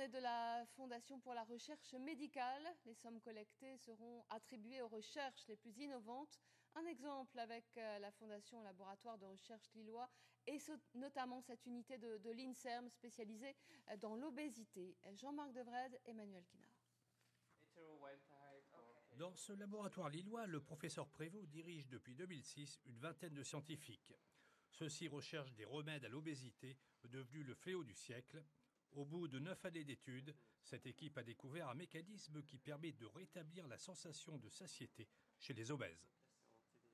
journée de la Fondation pour la recherche médicale. Les sommes collectées seront attribuées aux recherches les plus innovantes. Un exemple avec la Fondation Laboratoire de recherche lillois et notamment cette unité de l'INSERM spécialisée dans l'obésité. Jean-Marc Devred, Emmanuel Kinard. Dans ce laboratoire lillois, le professeur Prévost dirige depuis 2006 une vingtaine de scientifiques. Ceux-ci recherchent des remèdes à l'obésité, devenu le fléau du siècle. Au bout de 9 années d'études, cette équipe a découvert un mécanisme qui permet de rétablir la sensation de satiété chez les obèses.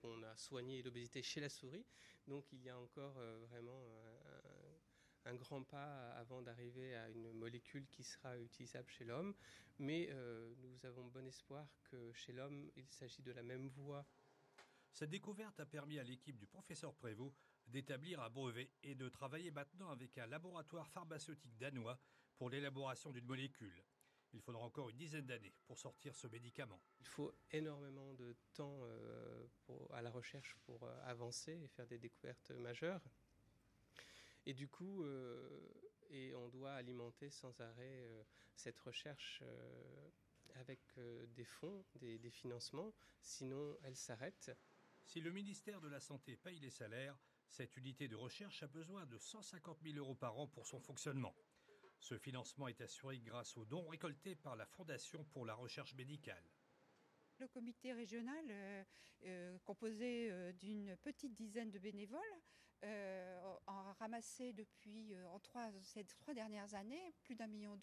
On a soigné l'obésité chez la souris, donc il y a encore vraiment un grand pas avant d'arriver à une molécule qui sera utilisable chez l'homme. Mais nous avons bon espoir que chez l'homme, il s'agit de la même voie. Cette découverte a permis à l'équipe du professeur Prévost d'établir un brevet et de travailler maintenant avec un laboratoire pharmaceutique danois pour l'élaboration d'une molécule. Il faudra encore une dizaine d'années pour sortir ce médicament. Il faut énormément de temps à la recherche pour avancer et faire des découvertes majeures. Et du coup, on doit alimenter sans arrêt cette recherche avec des fonds, des financements, sinon elle s'arrête. Si le ministère de la Santé paye les salaires, cette unité de recherche a besoin de 150 000 € par an pour son fonctionnement. Ce financement est assuré grâce aux dons récoltés par la Fondation pour la recherche médicale. Le comité régional, composé d'une petite dizaine de bénévoles, a ramassé depuis ces 3 dernières années plus d'1,2 million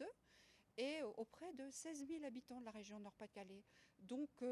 et auprès de 16 000 habitants de la région Nord-Pas-de-Calais. Donc,